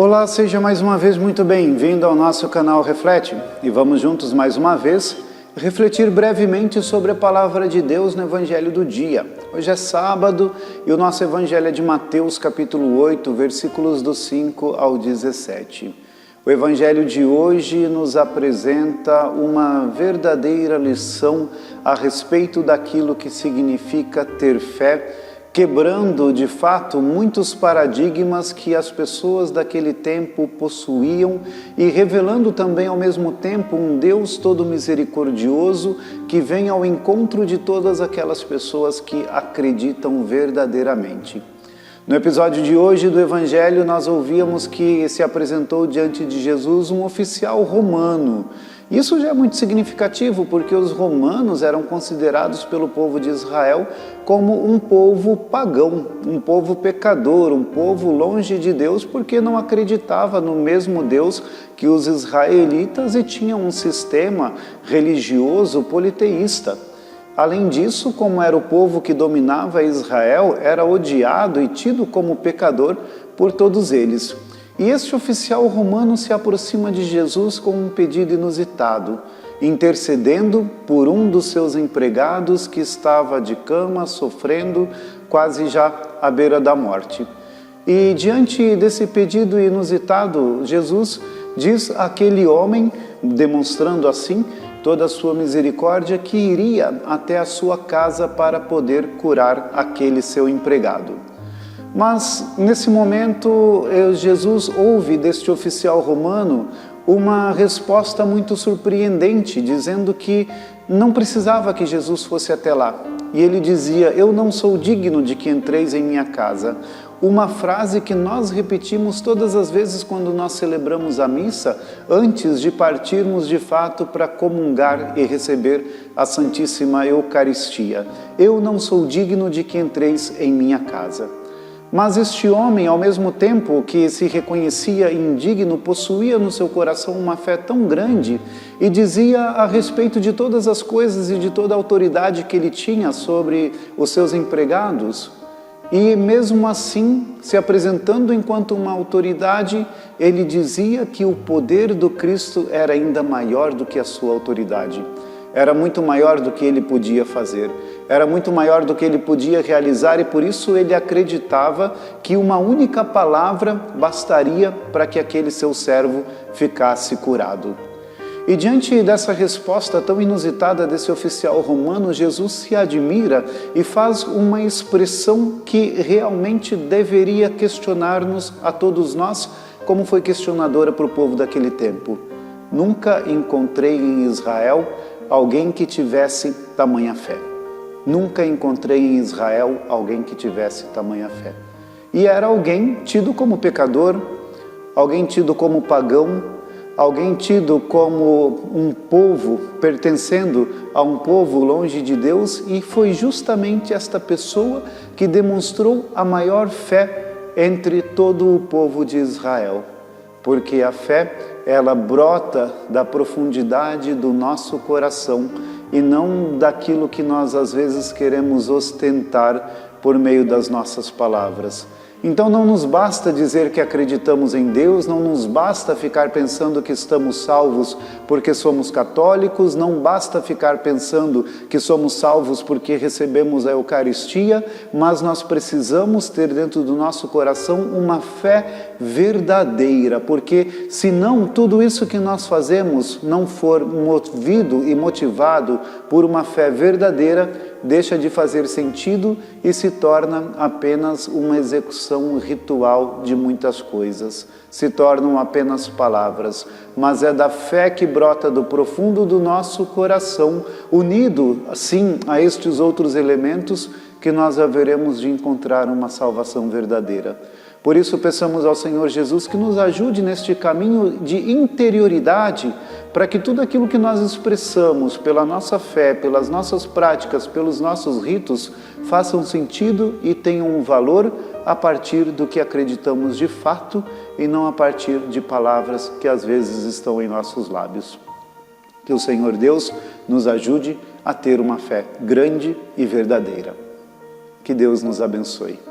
Olá, seja mais uma vez muito bem-vindo ao nosso canal Reflete e vamos juntos mais uma vez refletir brevemente sobre a Palavra de Deus no Evangelho do dia. Hoje é sábado e o nosso Evangelho é de Mateus capítulo 8, versículos do 5 ao 17. O Evangelho de hoje nos apresenta uma verdadeira lição a respeito daquilo que significa ter fé, quebrando de fato muitos paradigmas que as pessoas daquele tempo possuíam e revelando também ao mesmo tempo um Deus todo misericordioso que vem ao encontro de todas aquelas pessoas que acreditam verdadeiramente. No episódio de hoje do Evangelho, nós ouvíamos que se apresentou diante de Jesus um oficial romano. Isso já é muito significativo, porque os romanos eram considerados pelo povo de Israel como um povo pagão, um povo pecador, um povo longe de Deus, porque não acreditava no mesmo Deus que os israelitas e tinha um sistema religioso politeísta. Além disso, como era o povo que dominava Israel, era odiado e tido como pecador por todos eles. E este oficial romano se aproxima de Jesus com um pedido inusitado, intercedendo por um dos seus empregados que estava de cama, sofrendo, quase já à beira da morte. E diante desse pedido inusitado, Jesus diz àquele homem, demonstrando assim toda a sua misericórdia, que iria até a sua casa para poder curar aquele seu empregado. Mas, nesse momento, Jesus ouve deste oficial romano uma resposta muito surpreendente, dizendo que não precisava que Jesus fosse até lá. E ele dizia: "Eu não sou digno de que entreis em minha casa." Uma frase que nós repetimos todas as vezes quando nós celebramos a missa, antes de partirmos de fato para comungar e receber a Santíssima Eucaristia. Eu não sou digno de que entreis em minha casa. Mas este homem, ao mesmo tempo que se reconhecia indigno, possuía no seu coração uma fé tão grande e dizia a respeito de todas as coisas e de toda a autoridade que ele tinha sobre os seus empregados. E mesmo assim, se apresentando enquanto uma autoridade, ele dizia que o poder do Cristo era ainda maior do que a sua autoridade. Era muito maior do que ele podia fazer, era muito maior do que ele podia realizar e por isso ele acreditava que uma única palavra bastaria para que aquele seu servo ficasse curado. E diante dessa resposta tão inusitada desse oficial romano, Jesus se admira e faz uma expressão que realmente deveria questionar-nos a todos nós, como foi questionadora para o povo daquele tempo. Nunca encontrei em Israel alguém que tivesse tamanha fé. Nunca encontrei em Israel alguém que tivesse tamanha fé. E era alguém tido como pecador, alguém tido como pagão, alguém tido como um povo, pertencendo a um povo longe de Deus, e foi justamente esta pessoa que demonstrou a maior fé entre todo o povo de Israel. Porque a fé, ela brota da profundidade do nosso coração e não daquilo que nós às vezes queremos ostentar por meio das nossas palavras. Então não nos basta dizer que acreditamos em Deus, não nos basta ficar pensando que estamos salvos porque somos católicos, não basta ficar pensando que somos salvos porque recebemos a Eucaristia, mas nós precisamos ter dentro do nosso coração uma fé verdadeira, porque senão tudo isso que nós fazemos não for movido e motivado por uma fé verdadeira, deixa de fazer sentido e se torna apenas uma execução ritual de muitas coisas. Se tornam apenas palavras, mas é da fé que brota do profundo do nosso coração, unido, assim, a estes outros elementos, que nós haveremos de encontrar uma salvação verdadeira. Por isso, peçamos ao Senhor Jesus que nos ajude neste caminho de interioridade, para que tudo aquilo que nós expressamos pela nossa fé, pelas nossas práticas, pelos nossos ritos, façam sentido e tenham um valor a partir do que acreditamos de fato e não a partir de palavras que às vezes estão em nossos lábios. Que o Senhor Deus nos ajude a ter uma fé grande e verdadeira. Que Deus nos abençoe.